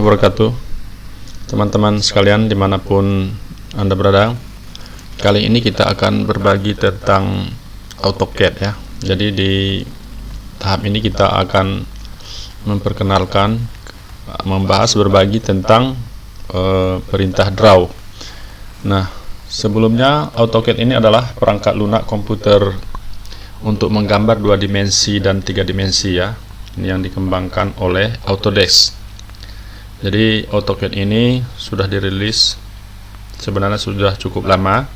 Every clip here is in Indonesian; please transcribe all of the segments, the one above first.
wabarakatuh. Teman-teman sekalian dimanapun Anda berada, kali ini kita akan berbagi tentang AutoCAD ya. Jadi di tahap ini kita akan memperkenalkan, membahas, berbagi tentang perintah draw. Nah, sebelumnya AutoCAD ini adalah perangkat lunak komputer untuk menggambar 2 dimensi dan 3 dimensi ya. Ini yang dikembangkan oleh Autodesk. Jadi AutoCAD ini sudah dirilis sebenarnya sudah cukup lama,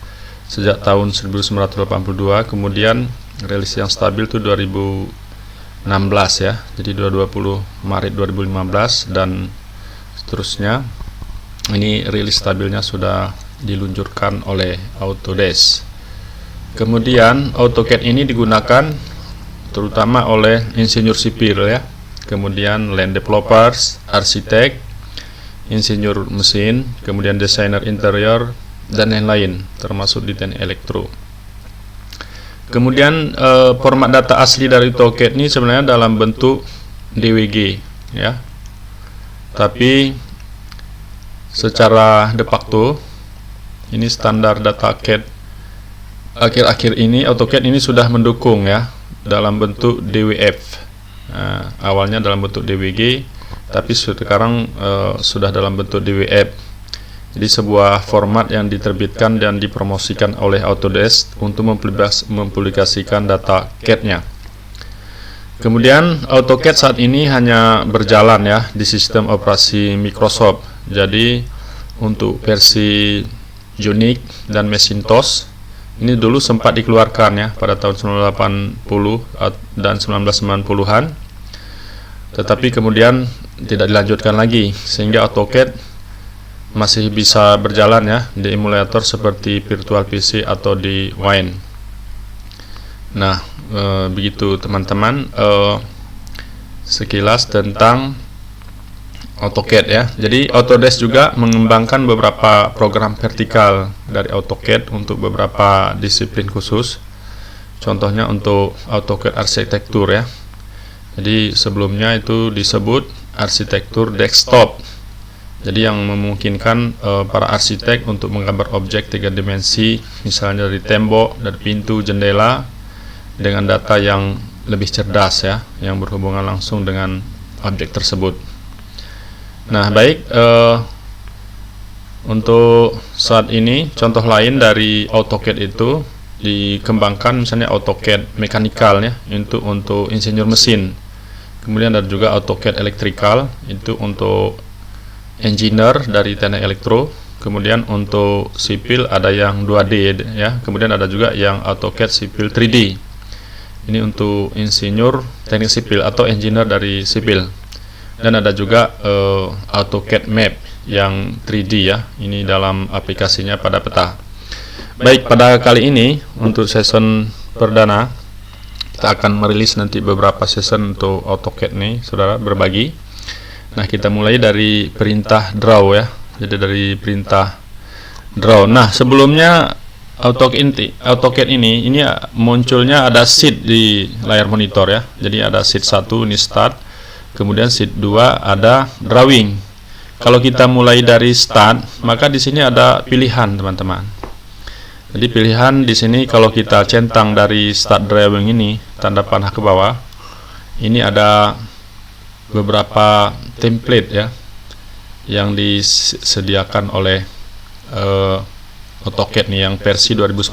sejak tahun 1982, kemudian rilis yang stabil itu 2016 ya. Jadi 20 Maret 2015 dan seterusnya. Ini rilis stabilnya sudah diluncurkan oleh Autodesk. Kemudian AutoCAD ini digunakan terutama oleh insinyur sipil ya, kemudian land developers, arsitek, insinyur mesin, kemudian desainer interior dan lain-lain, termasuk di teknik elektro. Kemudian format data asli dari AutoCAD ini sebenarnya dalam bentuk DWG ya, tapi secara de facto ini standar data CAD akhir-akhir ini AutoCAD ini sudah mendukung ya dalam bentuk DWF. Awalnya dalam bentuk DWG, tapi sekarang sudah dalam bentuk DWF. Jadi sebuah format yang diterbitkan dan dipromosikan oleh Autodesk untuk mempublikasikan data CAD-nya. Kemudian AutoCAD saat ini hanya berjalan ya di sistem operasi Microsoft. Jadi untuk versi Unix dan Macintosh ini dulu sempat dikeluarkan ya pada tahun 1980 dan 1990-an, tetapi kemudian tidak dilanjutkan lagi sehingga AutoCAD masih bisa berjalan ya di emulator seperti Virtual PC atau di Wine. Nah, begitu teman-teman sekilas tentang AutoCAD ya. Jadi Autodesk juga mengembangkan beberapa program vertikal dari AutoCAD untuk beberapa disiplin khusus. Contohnya untuk AutoCAD arsitektur ya. Jadi sebelumnya itu disebut arsitektur desktop. Jadi yang memungkinkan para arsitek untuk menggambar objek 3 dimensi, misalnya dari tembok, dari pintu, jendela, dengan data yang lebih cerdas ya, yang berhubungan langsung dengan objek tersebut. Nah baik, untuk saat ini contoh lain dari AutoCAD itu dikembangkan misalnya AutoCAD mekanikal ya, itu untuk insinyur mesin. Kemudian ada juga AutoCAD elektrikal, itu untuk engineer dari teknik elektro. Kemudian untuk sipil ada yang 2D ya, kemudian ada juga yang AutoCAD sipil 3D. Ini untuk insinyur teknik sipil atau engineer dari sipil. Dan ada juga AutoCAD Map yang 3D ya, ini dalam aplikasinya pada peta. Baik, pada kali ini untuk season perdana kita akan merilis nanti beberapa season untuk AutoCAD nih saudara, berbagi. Nah kita mulai dari perintah draw ya, jadi dari perintah draw. Nah sebelumnya AutoCAD ini munculnya ada sheet di layar monitor ya. Jadi ada sheet 1 ini start, kemudian sheet 2 ada drawing. Kalau kita mulai dari start, maka di sini ada pilihan teman-teman. Jadi pilihan di sini kalau kita centang dari start drawing ini, tanda panah ke bawah, ini ada beberapa template ya yang disediakan oleh AutoCAD nih yang versi 2019.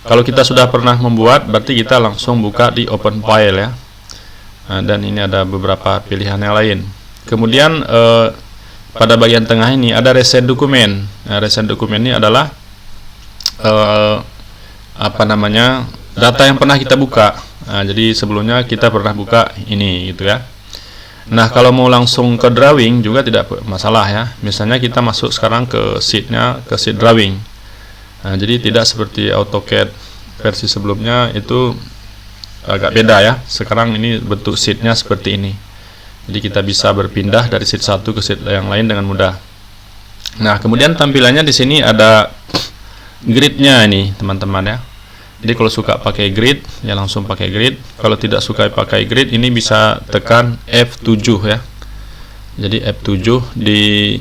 Kalau kita sudah pernah membuat, berarti kita langsung buka di open file ya. Dan ini ada beberapa pilihan yang lain. Kemudian pada bagian tengah ini ada recent dokumen. Nah, recent dokumen ini adalah data yang pernah kita buka. Nah, jadi sebelumnya kita pernah buka ini gitu ya. Nah kalau mau langsung ke drawing juga tidak masalah ya. Misalnya kita masuk sekarang ke sheetnya, ke sheet drawing. Nah, jadi tidak seperti AutoCAD versi sebelumnya itu agak beda ya. Sekarang ini bentuk sheetnya seperti ini. Jadi kita bisa berpindah dari sheet 1 ke sheet yang lain dengan mudah. Nah kemudian tampilannya di sini ada gridnya ini teman-teman ya. Jadi kalau suka pakai grid ya langsung pakai grid. Kalau tidak suka pakai grid ini bisa tekan F7 ya. Jadi F7 di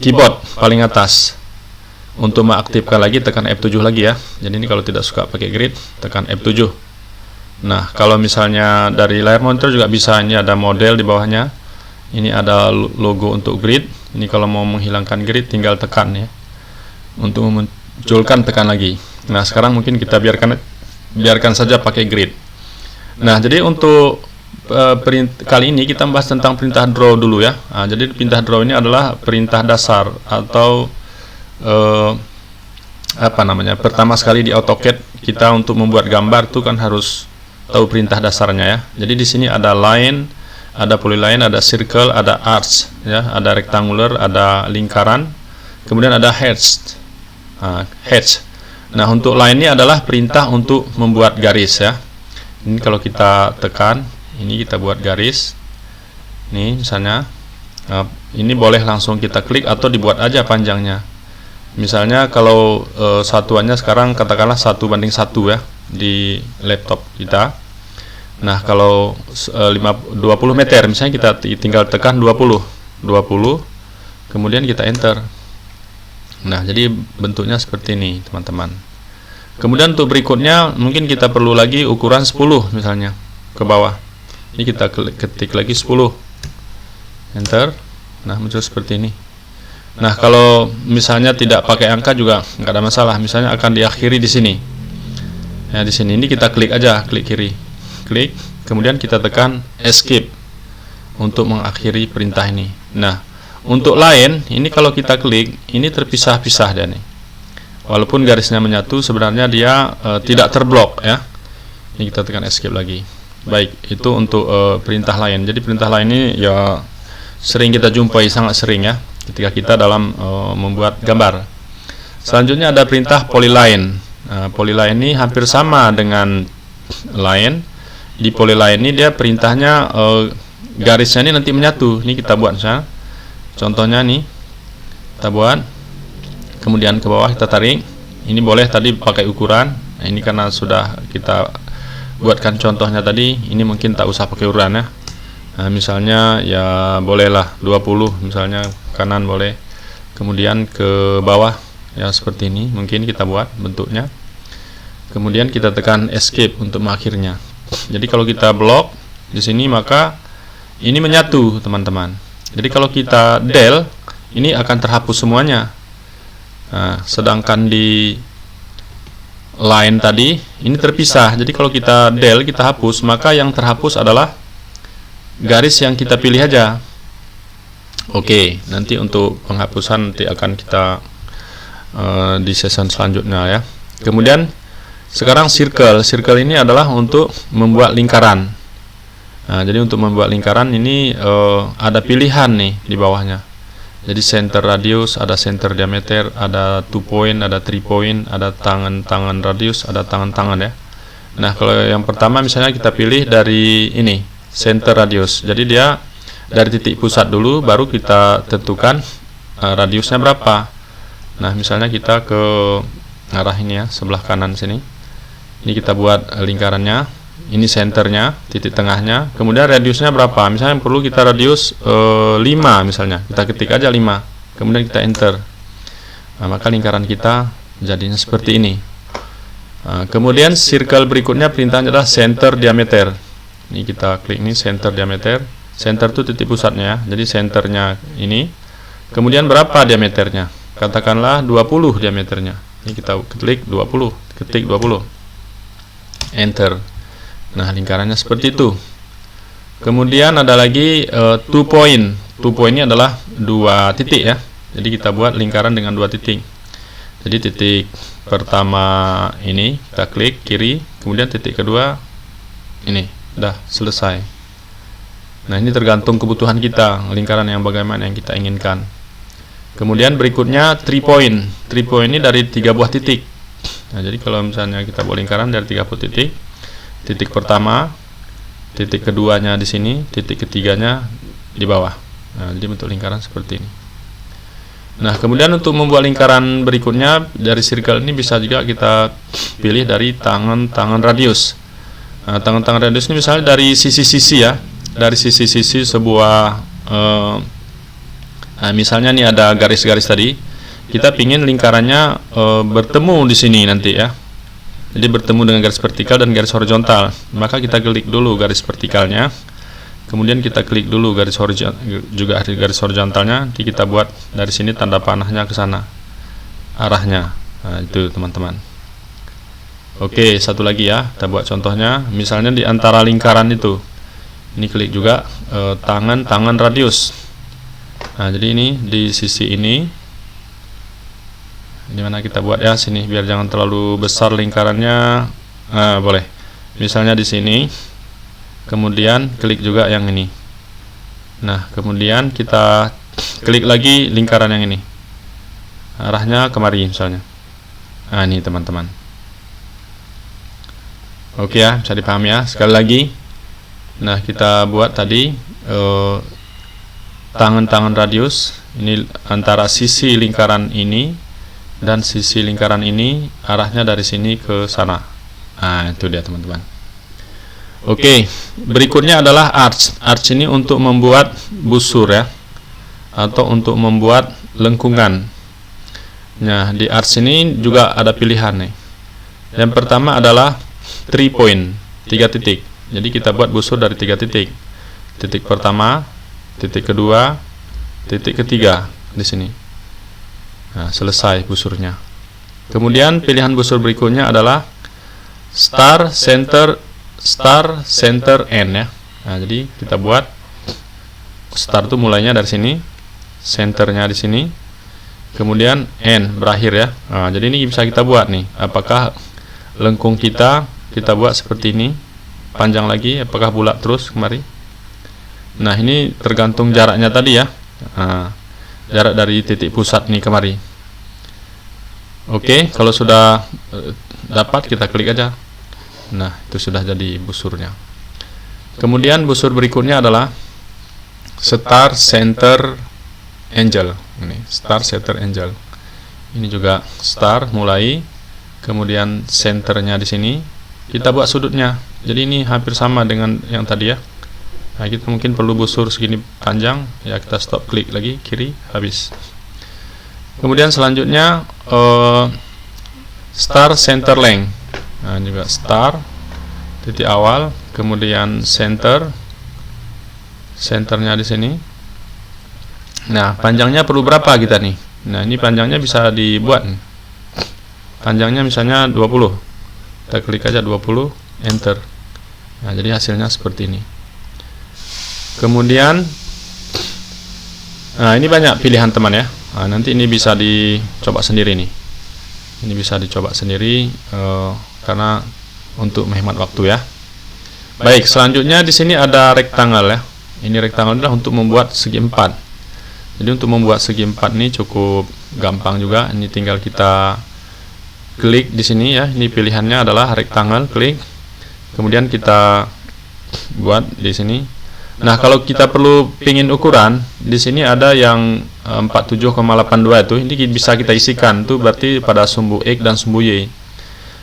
keyboard paling atas. Untuk mengaktifkan lagi tekan F7 lagi ya. Jadi ini kalau tidak suka pakai grid, tekan F7. Nah, kalau misalnya dari layar monitor juga bisa, ini ada model di bawahnya. Ini ada logo untuk grid. Ini kalau mau menghilangkan grid tinggal tekan ya. Untuk memunculkan tekan lagi. Nah, sekarang mungkin kita biarkan saja pakai grid. Nah, jadi untuk kali ini kita bahas tentang perintah draw dulu ya. Nah, jadi perintah draw ini adalah perintah dasar atau pertama sekali di AutoCAD kita untuk membuat gambar itu kan harus tahu perintah dasarnya ya. Jadi di sini ada line, ada polyline, ada circle, ada arch ya, ada rectangular, ada lingkaran, kemudian ada hatch. Nah, untuk line ini adalah perintah untuk membuat garis ya. Ini kalau kita tekan, ini kita buat garis. Nih misalnya, ini boleh langsung kita klik atau dibuat aja panjangnya. Misalnya kalau satuannya sekarang katakanlah 1:1 ya di laptop kita. Nah, kalau 20 meter misalnya kita tinggal tekan 20, kemudian kita enter. Nah, jadi bentuknya seperti ini teman-teman. Kemudian untuk berikutnya mungkin kita perlu lagi ukuran 10 misalnya ke bawah. Ini kita ketik lagi 10, enter. Nah, muncul seperti ini. Nah, kalau misalnya tidak pakai angka juga nggak ada masalah. Misalnya akan diakhiri di sini. Ya, di sini ini kita klik aja, klik kiri, klik, kemudian kita tekan escape untuk mengakhiri perintah ini. Nah, untuk line ini kalau kita klik, ini terpisah-pisah dia nih. Walaupun garisnya menyatu, sebenarnya dia tidak terblok ya. Ini kita tekan escape lagi. Baik, itu untuk perintah line. Jadi perintah line ini ya sering kita jumpai, sangat sering ya, ketika kita dalam membuat gambar. Selanjutnya ada perintah polyline. Polyline ini hampir sama dengan line. Di polyline ini dia perintahnya garisnya ini nanti menyatu. Ini kita buat misalnya. Contohnya nih, kita buat. Kemudian ke bawah kita tarik. Ini boleh tadi pakai ukuran. Nah, ini karena sudah kita buatkan contohnya tadi, ini mungkin tak usah pakai ukuran ya. Nah, misalnya ya bolehlah 20 misalnya, kanan boleh, kemudian ke bawah ya seperti ini mungkin kita buat bentuknya, kemudian kita tekan escape untuk mengakhirnya. Jadi kalau kita blok di sini maka ini menyatu teman-teman. Jadi kalau kita del ini akan terhapus semuanya. Nah, sedangkan di line tadi ini terpisah. Jadi kalau kita del, kita hapus, maka yang terhapus adalah garis yang kita pilih aja. Oke, nanti untuk penghapusan nanti akan kita di season selanjutnya ya. Kemudian sekarang circle. Circle ini adalah untuk membuat lingkaran. Nah, jadi untuk membuat lingkaran ini ada pilihan nih di bawahnya. Jadi center radius, ada center diameter, ada 2 point, ada 3 point, ada tangan-tangan radius, ada tangan-tangan ya. Nah, kalau yang pertama misalnya kita pilih dari ini, center radius. Jadi dia dari titik pusat dulu, baru kita tentukan radiusnya berapa. Nah, misalnya kita ke arah ini ya, sebelah kanan sini. Ini kita buat lingkarannya. Ini senternya, titik tengahnya. Kemudian radiusnya berapa? Misalnya perlu kita radius 5 misalnya. Kita ketik aja 5. Kemudian kita enter. Nah, maka lingkaran kita jadinya seperti ini. Nah, kemudian circle berikutnya perintahnya adalah center diameter. Ini kita klik ini center diameter. Center itu titik pusatnya. Jadi centernya ini. Kemudian berapa diameternya? Katakanlah 20 diameternya. Ini kita klik 20. Ketik 20. Enter. Nah, lingkarannya seperti itu. Kemudian ada lagi 2 point. 2 point ini adalah 2 titik ya. Jadi kita buat lingkaran dengan 2 titik. Jadi titik pertama ini kita klik kiri, kemudian titik kedua ini, udah selesai. Nah, ini tergantung kebutuhan kita, lingkaran yang bagaimana yang kita inginkan. Kemudian berikutnya 3 point. 3 point ini dari 3 buah titik. Nah, jadi kalau misalnya kita buat lingkaran dari 3 buah titik, titik pertama, titik keduanya di sini, titik ketiganya di bawah. Nah, jadi bentuk lingkaran seperti ini. Nah, kemudian untuk membuat lingkaran berikutnya dari circle ini bisa juga kita pilih dari tangan-tangan radius. Nah, tangan-tangan radius ini misalnya dari sisi-sisi ya, dari sisi-sisi sebuah Nah, misalnya nih ada garis-garis tadi, kita pingin lingkarannya bertemu di sini nanti ya. Jadi bertemu dengan garis vertikal dan garis horizontal. Maka kita klik dulu garis vertikalnya. Kemudian kita klik dulu garis horizontal, juga garis horizontalnya. Nanti kita buat dari sini tanda panahnya ke sana, arahnya. Nah, itu teman-teman. Oke, satu lagi ya. Kita buat contohnya. Misalnya di antara lingkaran itu, ini klik juga tangan radius. Nah, jadi ini di sisi ini, dimana kita buat ya sini, biar jangan terlalu besar lingkarannya. Nah, boleh. Misalnya di sini. Kemudian klik juga yang ini. Nah, kemudian kita klik lagi lingkaran yang ini. Arahnya kemari misalnya. Nah, ini teman-teman. Oke ya, bisa dipahami ya. Sekali lagi. Nah, kita buat tadi tangan radius. Ini antara sisi lingkaran ini dan sisi lingkaran ini, arahnya dari sini ke sana. Nah, itu dia teman-teman. Oke, berikutnya adalah arch. Arch ini untuk membuat busur ya, atau untuk membuat lengkungan. Nah, di arch ini juga ada pilihan nih. Yang pertama adalah 3 point, 3 titik. Jadi kita buat busur dari 3 titik. Titik pertama, titik kedua, titik ketiga di sini. Nah, selesai busurnya. Kemudian pilihan busur berikutnya adalah star, center, end ya. Nah, jadi kita buat star itu mulainya dari sini, centernya di sini, kemudian end berakhir ya. Nah, jadi ini bisa kita buat nih. Apakah lengkung kita buat seperti ini, panjang lagi, apakah bulat terus kemari. Nah, ini tergantung jaraknya tadi ya. Nah, jarak dari titik pusat nih kemari. Oke, kalau sudah dapat kita klik aja. Nah, itu sudah jadi busurnya. Kemudian busur berikutnya adalah star, center, angel. Ini star, center, angel. Ini juga star mulai, kemudian centernya di sini. Kita buat sudutnya. Jadi ini hampir sama dengan yang tadi ya. Nah, kita mungkin perlu busur segini panjang. Ya, kita stop, klik lagi kiri, habis. Kemudian selanjutnya star, center, length. Nah, juga star, titik awal, kemudian centernya di sini. Nah, panjangnya perlu berapa kita nih? Nah, ini panjangnya bisa dibuat nih. Panjangnya misalnya 20. Kita klik aja 20, enter. Nah, jadi hasilnya seperti ini. Kemudian nah, ini banyak pilihan teman ya. Nah, nanti ini bisa dicoba sendiri nih. Ini bisa dicoba sendiri karena untuk menghemat waktu ya. Baik, selanjutnya di sini ada rectangle ya. Ini rectangle adalah untuk membuat segi 4. Jadi untuk membuat segi 4 ini cukup gampang juga. Ini tinggal kita klik di sini ya. Ini pilihannya adalah rectangle, klik. Kemudian kita buat di sini. Nah, kalau kita perlu pingin ukuran, di sini ada yang 47,82 itu. Ini bisa kita isikan. Itu berarti pada sumbu X dan sumbu Y.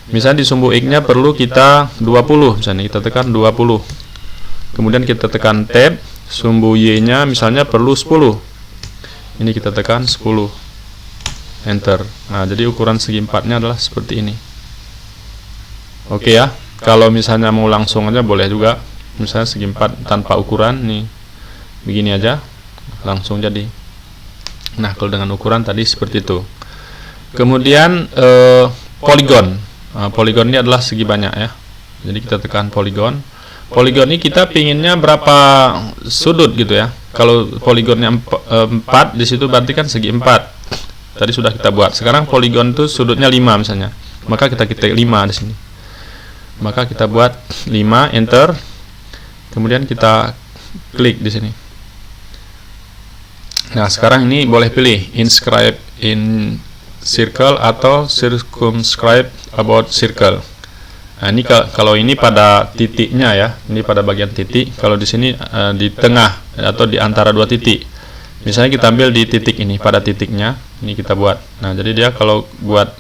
Misalnya di sumbu X-nya perlu kita 20, misalnya kita tekan 20. Kemudian kita tekan tab, sumbu Y-nya misalnya perlu 10. Ini kita tekan 10. Enter. Nah, jadi ukuran segi 4-nya adalah seperti ini. Oke ya. Kalau misalnya mau langsung aja boleh juga. Misalnya segi 4 tanpa ukuran nih. Begini aja. Langsung jadi. Nah, kalau dengan ukuran tadi seperti itu. Kemudian poligon. Nah, poligon ini adalah segi banyak ya. Jadi kita tekan poligon. Poligon ini kita pinginnya berapa sudut gitu ya. Kalau poligonnya 4 di situ berarti kan segi 4. Tadi sudah kita buat. Sekarang poligon itu sudutnya 5 misalnya. Maka kita 5 di sini. Maka kita buat 5, enter. Kemudian kita klik di sini. Nah, sekarang ini boleh pilih inscribe in circle atau circumscribe about circle. Nah, ini kalau ini pada titiknya ya, ini pada bagian titik. Kalau di sini di tengah atau di antara dua titik. Misalnya kita ambil di titik ini, pada titiknya, ini kita buat. Nah, jadi dia kalau buat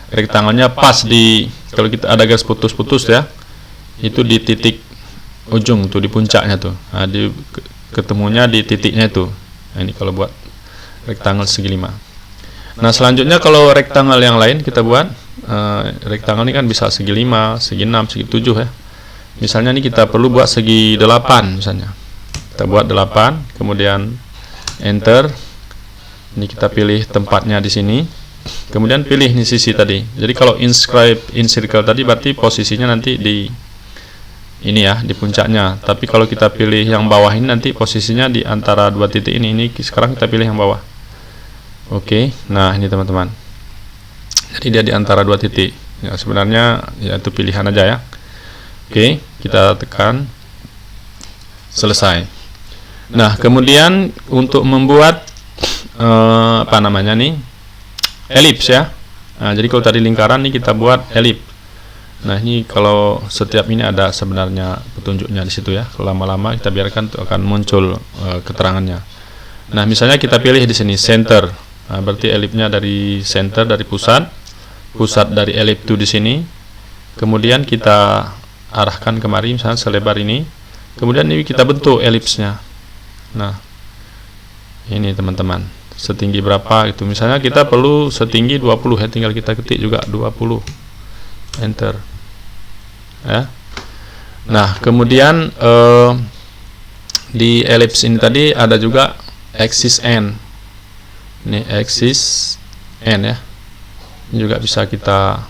rektangelnya pas di, kalau kita ada garis putus-putus ya, itu di titik ujung tuh, di puncaknya tuh. Nah, di ketemunya di titiknya itu. Nah, ini kalau buat rectangle segi 5. Nah, selanjutnya kalau rectangle yang lain kita buat rectangle ini kan bisa segi 5, segi 6, segi 7 ya. Misalnya ini kita perlu buat segi 8 misalnya. Kita buat 8, kemudian enter. Ini kita pilih tempatnya di sini. Kemudian pilih nih sisi tadi. Jadi kalau inscribe in circle tadi berarti posisinya nanti di ini ya, di puncaknya. Tapi kalau kita pilih yang bawah ini nanti posisinya di antara dua titik ini. Ini sekarang kita pilih yang bawah. Oke. Nah, ini teman-teman. Jadi dia di antara dua titik. Ya, sebenarnya ya itu pilihan aja ya. Oke, kita tekan selesai. Nah, kemudian untuk membuat apa namanya nih? Elips ya. Nah, jadi kalau tadi lingkaran nih kita buat elips. Nah, ini kalau setiap ini ada sebenarnya petunjuknya di situ ya. Lama-lama kita biarkan itu akan muncul keterangannya. Nah, misalnya kita pilih di sini center. Nah, berarti elipsnya dari center, dari pusat dari elips itu di sini. Kemudian kita arahkan kemari misalnya selebar ini. Kemudian ini kita bentuk elipsnya. Nah, ini teman-teman. Setinggi berapa itu, misalnya kita perlu setinggi 20 ya, tinggal kita ketik juga 20, enter ya. Nah, kemudian di elips ini tadi ada juga axis n, ini axis n ya, ini juga bisa kita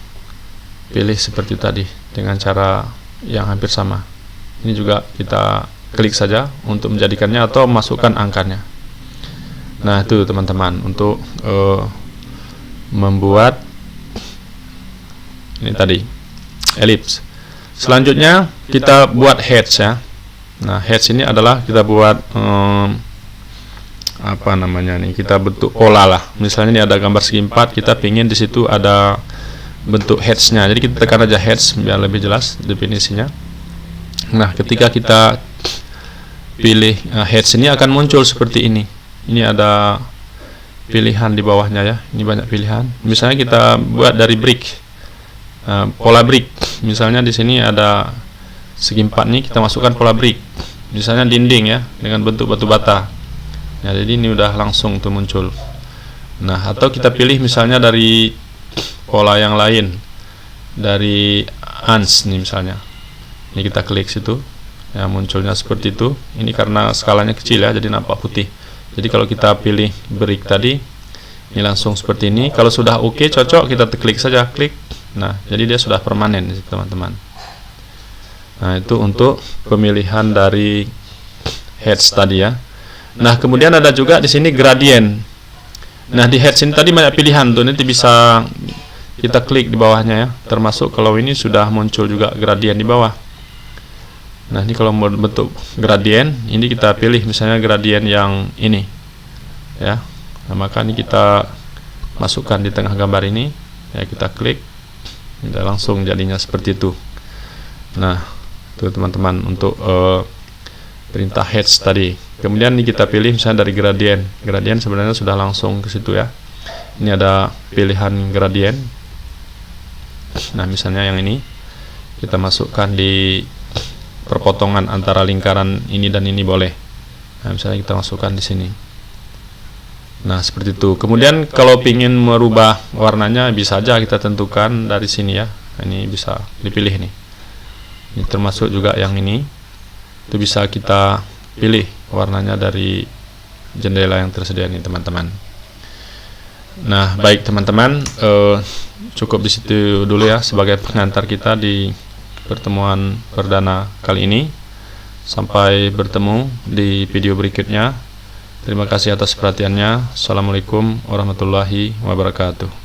pilih seperti tadi dengan cara yang hampir sama. Ini juga kita klik saja untuk menjadikannya atau masukkan angkanya. Nah, itu teman-teman untuk membuat ini tadi elips. Selanjutnya kita buat heads ya. Nah, heads ini adalah kita buat apa namanya nih? Kita bentuk pola lah. Misalnya ini ada gambar segi 4, kita pingin di situ ada bentuk heads-nya. Jadi kita tekan aja heads biar lebih jelas definisinya. Nah, ketika kita pilih heads ini akan muncul seperti ini. Ini ada pilihan di bawahnya ya. Ini banyak pilihan. Misalnya kita buat dari brick, pola brick. Misalnya di sini ada segi 4 nih, kita masukkan pola brick. Misalnya dinding ya, dengan bentuk batu bata. Ya, jadi ini udah langsung tuh muncul. Nah, atau kita pilih misalnya dari pola yang lain, dari ans nih misalnya. Ini kita klik situ, ya munculnya seperti itu. Ini karena skalanya kecil ya, jadi nampak putih. Jadi kalau kita pilih brick tadi, ini langsung seperti ini. Kalau sudah oke, cocok, kita klik saja, klik. Nah, jadi dia sudah permanen teman-teman. Nah, itu untuk pemilihan dari heads tadi ya. Nah, kemudian ada juga di sini gradient. Nah, di heads ini tadi banyak pilihan tuh, nanti bisa kita klik di bawahnya ya. Termasuk kalau ini sudah muncul juga gradient di bawah. Nah, ini kalau mau bentuk gradient, ini kita pilih misalnya gradient yang ini ya. Nah, maka ini kita masukkan di tengah gambar ini ya, kita klik, udah langsung jadinya seperti itu. Nah, itu teman-teman untuk perintah heads tadi. Kemudian ini kita pilih misalnya dari gradient. Gradient sebenarnya sudah langsung ke situ ya. Ini ada pilihan gradient. Nah, misalnya yang ini kita masukkan di perpotongan antara lingkaran ini dan ini boleh. Nah, misalnya kita masukkan di sini. Nah, seperti itu. Kemudian kalau ingin merubah warnanya bisa aja kita tentukan dari sini ya. Ini bisa dipilih nih. Ini termasuk juga yang ini. Itu bisa kita pilih warnanya dari jendela yang tersedia nih teman-teman. Nah, baik teman-teman, cukup di situ dulu ya sebagai pengantar kita di pertemuan perdana kali ini. Sampai bertemu di video berikutnya. Terima kasih atas perhatiannya. Assalamualaikum warahmatullahi wabarakatuh.